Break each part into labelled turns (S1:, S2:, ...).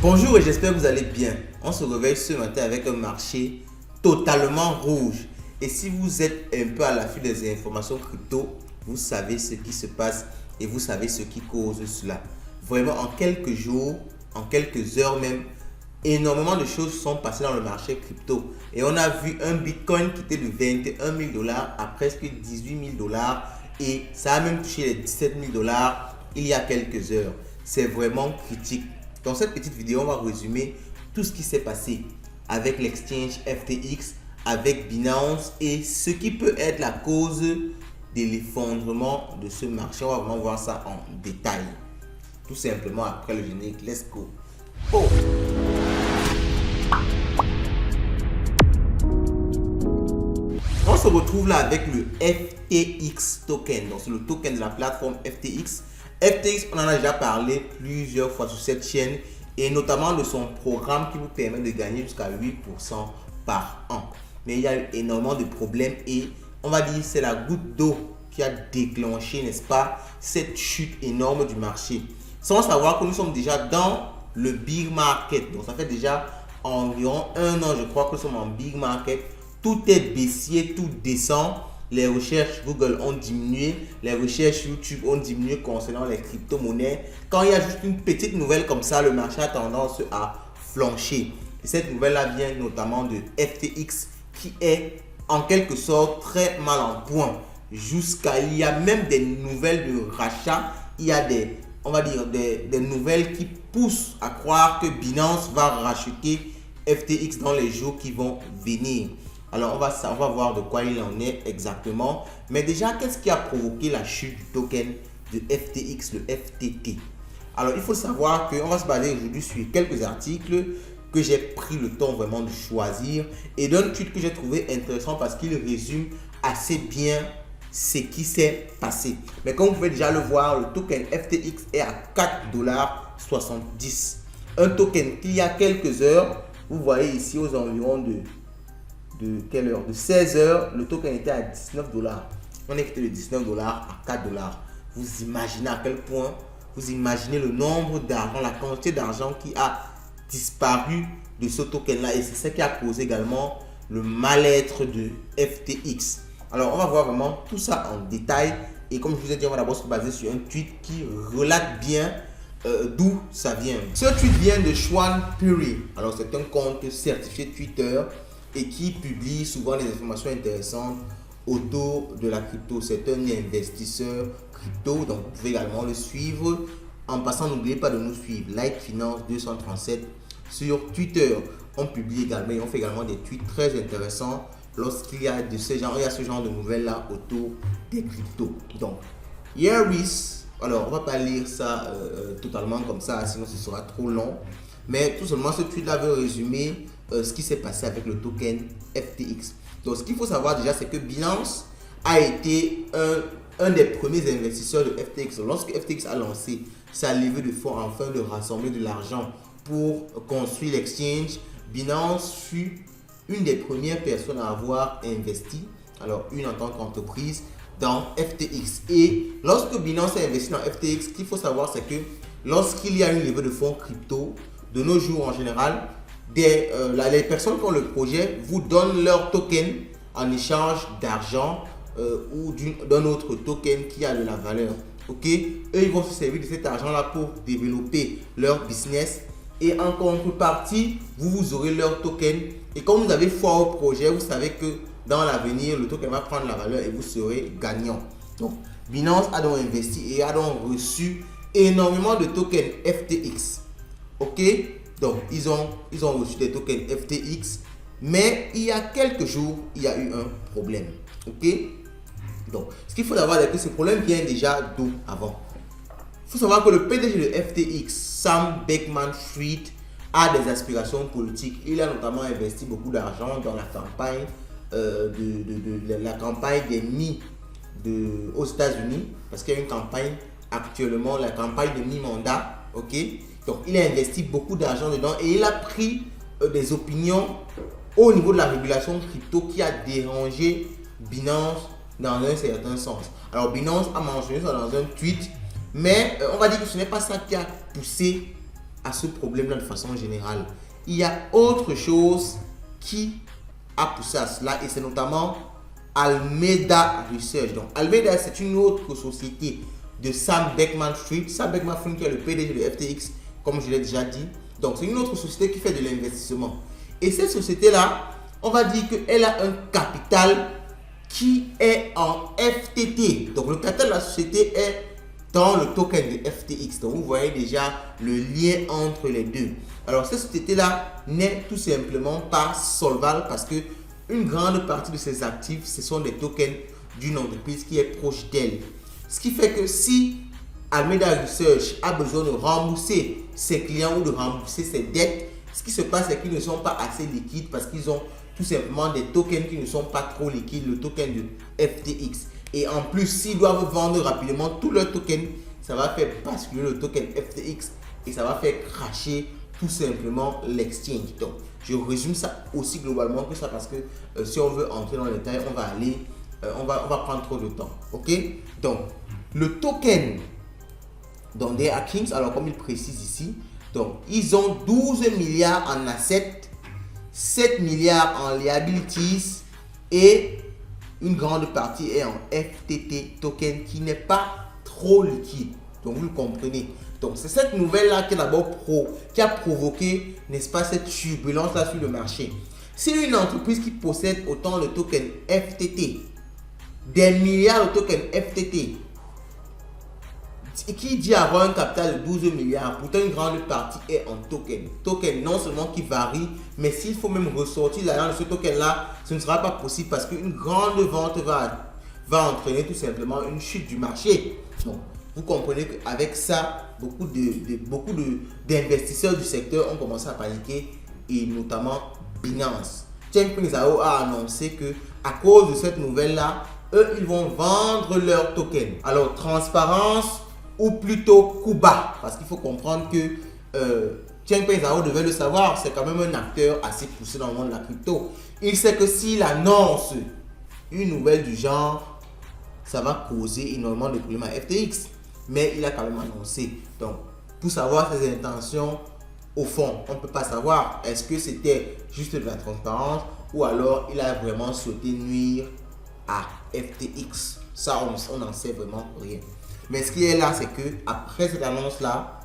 S1: Bonjour et j'espère que vous allez bien. On se réveille ce matin avec un marché totalement rouge. Et si vous êtes un peu à l'affût des informations crypto, vous savez ce qui se passe et vous savez ce qui cause cela. Vraiment, en quelques jours, en quelques heures même, énormément de choses sont passées dans le marché crypto. Et on a vu un Bitcoin quitter de 21 000 $ à presque 18 000 $ et ça a même touché les 17 000 $ il y a quelques heures. C'est vraiment critique. Dans cette petite vidéo, on va résumer tout ce qui s'est passé avec l'exchange FTX, avec Binance et ce qui peut être la cause de l'effondrement de ce marché. On va vraiment voir ça en détail. Tout simplement après le générique. Let's go. Oh. On se retrouve là avec le FTX token. Donc c'est le token de la plateforme FTX. FTX, on en a déjà parlé plusieurs fois sur cette chaîne et notamment de son programme qui vous permet de gagner jusqu'à 8% par an. Mais il y a eu énormément de problèmes et on va dire c'est la goutte d'eau qui a déclenché, n'est-ce pas, cette chute énorme du marché. Sans savoir que nous sommes déjà dans le big market. Donc ça fait déjà environ un an, je crois que nous sommes en big market. Tout est baissier, tout descend. Les recherches Google ont diminué, les recherches YouTube ont diminué concernant les crypto-monnaies. Quand il y a juste une petite nouvelle comme ça, le marché a tendance à flancher. Et cette nouvelle-là vient notamment de FTX qui est en quelque sorte très mal en point. Il y a même des nouvelles de rachat. Il y a on va dire des nouvelles qui poussent à croire que Binance va racheter FTX dans les jours qui vont venir. Alors, on va voir de quoi il en est exactement. Mais déjà, qu'est-ce qui a provoqué la chute du token de FTX, le FTT? Alors, il faut savoir qu'on va se baser aujourd'hui sur quelques articles que j'ai pris le temps vraiment de choisir et d'un tweet que j'ai trouvé intéressant parce qu'il résume assez bien ce qui s'est passé. Mais comme vous pouvez déjà le voir, le token FTX est à 4,70 $. Un token qu'il y a quelques heures, vous voyez ici aux environs de quelle heure? De 16 heures, le token était à 19 $. On est quitté de 19 $ à 4 $. Vous imaginez à quel point, vous imaginez le nombre d'argent, la quantité d'argent qui a disparu de ce token-là. Et c'est ça qui a causé également le mal-être de FTX. Alors, on va voir vraiment tout ça en détail. Et comme je vous ai dit, on va d'abord se baser sur un tweet qui relate bien d'où ça vient. Ce tweet vient de Sean Pury. Alors, c'est un compte certifié Twitter et qui publie souvent des informations intéressantes autour de la crypto. C'est un investisseur crypto, donc vous pouvez également le suivre. En passant, n'oubliez pas de nous suivre, Like Finance 237 sur Twitter. On publie également et on fait également des tweets très intéressants lorsqu'il y a ce genre de nouvelles là autour des cryptos. Donc, here is, alors on va pas lire ça totalement comme ça, sinon ce sera trop long. Mais tout simplement, ce tweet là veut résumer ce qui s'est passé avec le token FTX. Donc, ce qu'il faut savoir déjà, c'est que Binance a été un des premiers investisseurs de FTX. Lorsque FTX a lancé sa levée de fonds afin de rassembler de l'argent pour construire l'exchange, Binance fut une des premières personnes à avoir investi, alors une en tant qu'entreprise, dans FTX. Et lorsque Binance a investi dans FTX, ce qu'il faut savoir, c'est que lorsqu'il y a une levée de fonds crypto, de nos jours en général, les personnes qui ont le projet vous donnent leur token en échange d'argent ou d'un autre token qui a de la valeur. Ok, eux ils vont se servir de cet argent là pour développer leur business et en contrepartie vous aurez leur token et quand vous avez foi au projet, vous savez que dans l'avenir le token va prendre la valeur et vous serez gagnant. Donc Binance a donc investi et a donc reçu énormément de tokens FTX. Ok, donc ils ont reçu des tokens FTX, mais il y a quelques jours il y a eu un problème. Ok, donc ce qu'il faut savoir c'est que ce problème vient déjà d'où avant. Il faut savoir que le PDG de FTX, Sam Bankman-Fried, a des aspirations politiques. Il a notamment investi beaucoup d'argent dans la campagne des mi aux États-Unis, parce qu'il y a une campagne actuellement, la campagne de mi-mandat. Ok, donc il a investi beaucoup d'argent dedans et il a pris des opinions au niveau de la régulation crypto qui a dérangé Binance dans un certain sens. Alors Binance a mentionné ça dans un tweet, mais on va dire que ce n'est pas ça qui a poussé à ce problème-là de façon générale. Il y a autre chose qui a poussé à cela et c'est notamment Alameda Research. Donc Alameda, c'est une autre société de Sam Bankman-Fried. Sam Bankman-Fried qui est le PDG de FTX, comme je l'ai déjà dit. Donc c'est une autre société qui fait de l'investissement. Et cette société-là, on va dire qu'elle a un capital qui est en FTT. Donc le capital de la société est dans le token de FTX. Donc vous voyez déjà le lien entre les deux. Alors cette société-là n'est tout simplement pas solvable parce que une grande partie de ses actifs, ce sont des tokens d'une entreprise qui est proche d'elle. Ce qui fait que si Alameda Research a besoin de rembourser ses clients ou de rembourser ses dettes, ce qui se passe c'est qu'ils ne sont pas assez liquides parce qu'ils ont tout simplement des tokens qui ne sont pas trop liquides, le token de FTX. Et en plus, s'ils doivent vendre rapidement tous leurs tokens, ça va faire basculer le token FTX et ça va faire cracher tout simplement l'exchange. Donc, je résume ça aussi globalement que ça parce que si on veut entrer dans les détails, on va aller, on va prendre trop de temps. Ok? Donc, le token des Kings, alors comme il précise ici, donc ils ont 12 milliards en assets, 7 milliards en liabilities et une grande partie est en FTT token qui n'est pas trop liquide. Donc vous le comprenez. Donc c'est cette nouvelle-là qui a provoqué, n'est-ce pas, cette turbulence-là sur le marché. C'est une entreprise qui possède autant de tokens FTT, des milliards de tokens FTT, et qui dit avoir un capital de 12 milliards, pourtant une grande partie est en token. Token non seulement qui varie, mais s'il faut même ressortir l'argent de ce token-là, ce ne sera pas possible parce qu'une grande vente va entraîner tout simplement une chute du marché. Donc, vous comprenez qu'avec ça, beaucoup d'investisseurs du secteur ont commencé à paniquer et notamment Binance. Changpeng Zhao a annoncé que à cause de cette nouvelle-là, eux, ils vont vendre leurs tokens. Alors, transparence ou plutôt coup bas, parce qu'il faut comprendre que Changpeng Zhao devait le savoir, c'est quand même un acteur assez poussé dans le monde de la crypto. Il sait que s'il annonce une nouvelle du genre, ça va causer énormément de problèmes à FTX. Mais il a quand même annoncé. Donc, pour savoir ses intentions, au fond, on ne peut pas savoir est-ce que c'était juste de la transparence ou alors il a vraiment souhaité nuire à FTX. Ça, on n'en sait vraiment rien. Mais ce qui est là, c'est que après cette annonce-là,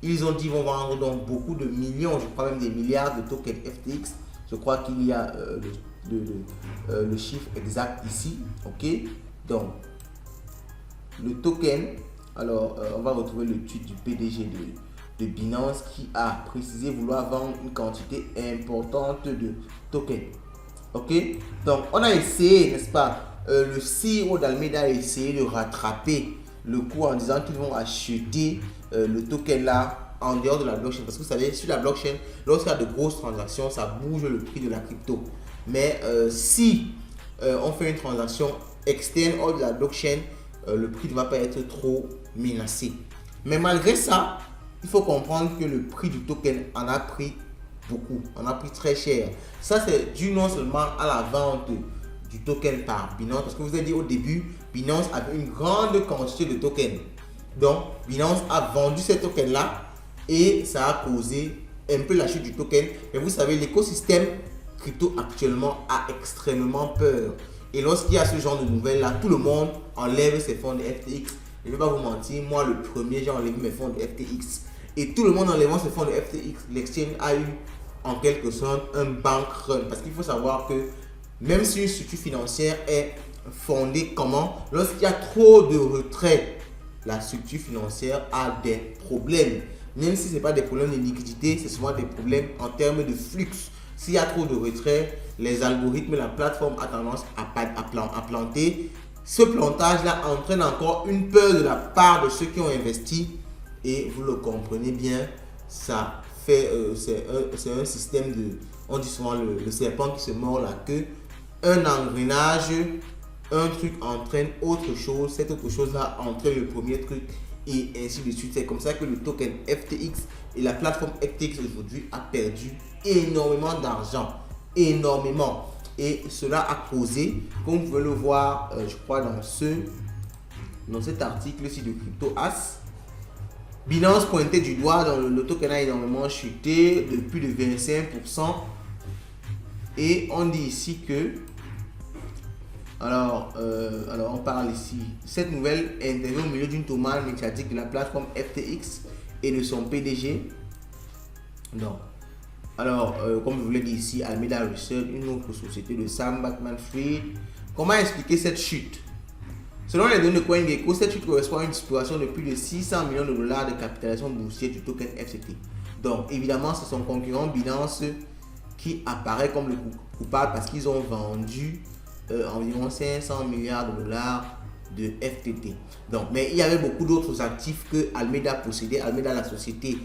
S1: ils ont dit qu'ils vont vendre donc beaucoup de millions, je crois même des milliards de tokens FTX. Je crois qu'il y a le chiffre exact ici. Ok, donc le token, alors on va retrouver le tweet du PDG de Binance qui a précisé vouloir vendre une quantité importante de tokens. Ok, donc on a essayé, n'est-ce pas, le CEO d'Alameda a essayé de rattraper le coût en disant qu'ils vont acheter le token là en dehors de la blockchain, parce que vous savez, sur la blockchain, lorsqu'il y a de grosses transactions, ça bouge le prix de la crypto. Mais si on fait une transaction externe hors de la blockchain, le prix ne va pas être trop menacé. Mais malgré ça, il faut comprendre que le prix du token en a pris beaucoup, en a pris très cher. Ça, c'est dû non seulement à la vente du token par Binance, parce que vous avez dit au début, Binance avait une grande quantité de tokens. Donc, Binance a vendu ces tokens-là et ça a causé un peu la chute du token. Mais vous savez, l'écosystème crypto actuellement a extrêmement peur. Et lorsqu'il y a ce genre de nouvelles-là, tout le monde enlève ses fonds de FTX. Je ne vais pas vous mentir, moi le premier, j'ai enlevé mes fonds de FTX. Et tout le monde enlevant ses fonds de FTX, l'exchange a eu en quelque sorte un bank run. Parce qu'il faut savoir que même si une structure financière est fondée comment, lorsqu'il y a trop de retraits, la structure financière a des problèmes. Même si ce n'est pas des problèmes de liquidité, c'est souvent des problèmes en termes de flux. S'il y a trop de retraits, les algorithmes, la plateforme a tendance à planter. Ce plantage-là entraîne encore une peur de la part de ceux qui ont investi. Et vous le comprenez bien, ça fait, c'est un système de, on dit souvent le serpent qui se mord la queue. Un engrenage, un truc entraîne autre chose, cette autre chose-là entraîne le premier truc et ainsi de suite. C'est comme ça que le token FTX et la plateforme FTX aujourd'hui a perdu énormément d'argent, énormément. Et cela a causé, comme vous pouvez le voir, je crois dans cet article-ci de CryptoAss, Binance pointait du doigt dans le token a énormément chuté de plus de 25%. Et on dit ici que, alors on parle ici, cette nouvelle intervient au milieu d'une tourmente médiatique de la plateforme FTX et de son PDG. Donc, alors, comme je vous l'ai dit ici, Alameda Research, une autre société de Sam Bankman-Fried. Comment expliquer cette chute? Selon les données de CoinGecko, cette chute correspond à une disparition de plus de 600 millions de dollars de capitalisation boursière du token FTT. Donc, évidemment, c'est son concurrent Binance qui apparaît comme le coupable parce qu'ils ont vendu environ 500 milliards de dollars de FTT. Donc, mais il y avait beaucoup d'autres actifs que Alameda possédait. Alameda, la société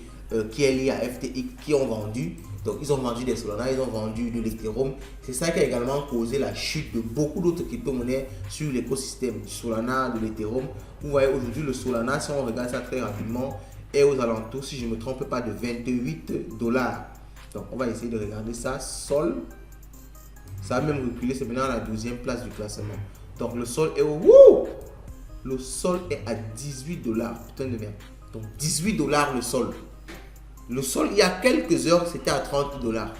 S1: qui est liée à FTX, qui ont vendu. Donc, ils ont vendu des Solana, ils ont vendu de l'Ethereum. C'est ça qui a également causé la chute de beaucoup d'autres crypto-monnaies sur l'écosystème du Solana, de l'Ethereum. Vous voyez, aujourd'hui, le Solana, si on regarde ça très rapidement, est aux alentours, si je ne me trompe pas, de 28 dollars. Donc, on va essayer de regarder ça. Sol, ça a même reculé, c'est maintenant à la 12e place du classement. Donc, le Sol est au... Le Sol est à 18 dollars. Putain de merde. Donc, 18 dollars le Sol. Le Sol, il y a quelques heures, c'était à 30 dollars.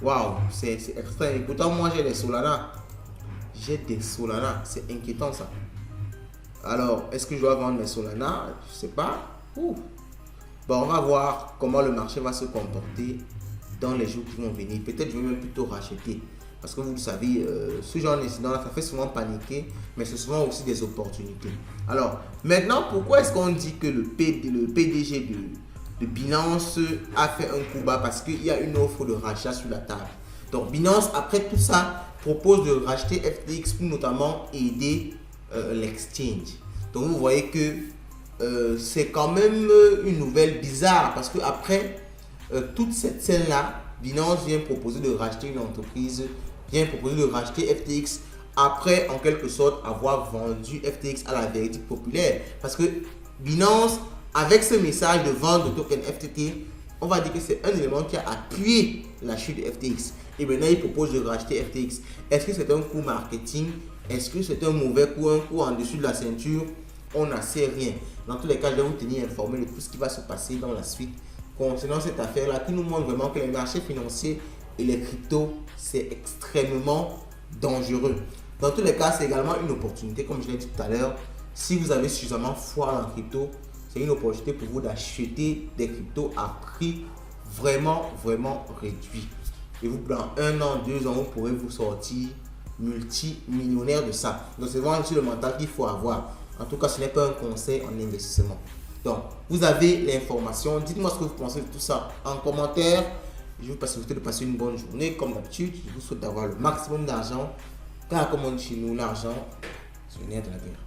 S1: Waouh, c'est extrême. Et pourtant, moi, j'ai des Solana. J'ai des Solana. C'est inquiétant, ça. Alors, est-ce que je dois vendre mes Solana? Je ne sais pas. Ouh. Bon, on va voir comment le marché va se comporter dans les jours qui vont venir. Peut-être je vais même plutôt racheter. Parce que vous le savez, ce genre d'incident-là, ça fait souvent paniquer, mais c'est souvent aussi des opportunités. Alors, maintenant, pourquoi est-ce qu'on dit que le PDG de Binance a fait un coup bas? Parce qu'il y a une offre de rachat sur la table. Donc, Binance, après tout ça, propose de racheter FTX pour notamment aider l'exchange. Donc, vous voyez que c'est quand même une nouvelle bizarre parce qu'après toute cette scène-là, Binance vient proposer de racheter une entreprise, vient proposer de racheter FTX après, en quelque sorte, avoir vendu FTX à la vérité populaire. Parce que Binance, avec ce message de vente de token FTT, on va dire que c'est un élément qui a appuyé la chute de FTX. Et maintenant, il propose de racheter FTX. Est-ce que c'est un coup marketing? Est-ce que c'est un mauvais coup, un coup en dessus de la ceinture? On n'en sait rien. Dans tous les cas, je vais vous tenir informé de tout ce qui va se passer dans la suite concernant cette affaire-là qui nous montre vraiment que les marchés financiers et les cryptos, c'est extrêmement dangereux. Dans tous les cas, c'est également une opportunité, comme je l'ai dit tout à l'heure. Si vous avez suffisamment foi en crypto, c'est une opportunité pour vous d'acheter des cryptos à prix vraiment réduit. Et vous, dans 1 an, 2 ans, vous pourrez vous sortir multimillionnaire de ça. Donc, c'est vraiment aussi le mental qu'il faut avoir. En tout cas, ce n'est pas un conseil en investissement. Donc, vous avez l'information. Dites-moi ce que vous pensez de tout ça en commentaire. Je vous souhaite de passer une bonne journée. Comme d'habitude, je vous souhaite d'avoir le maximum d'argent. Car comme on dit chez nous, l'argent, c'est le nerf de la guerre.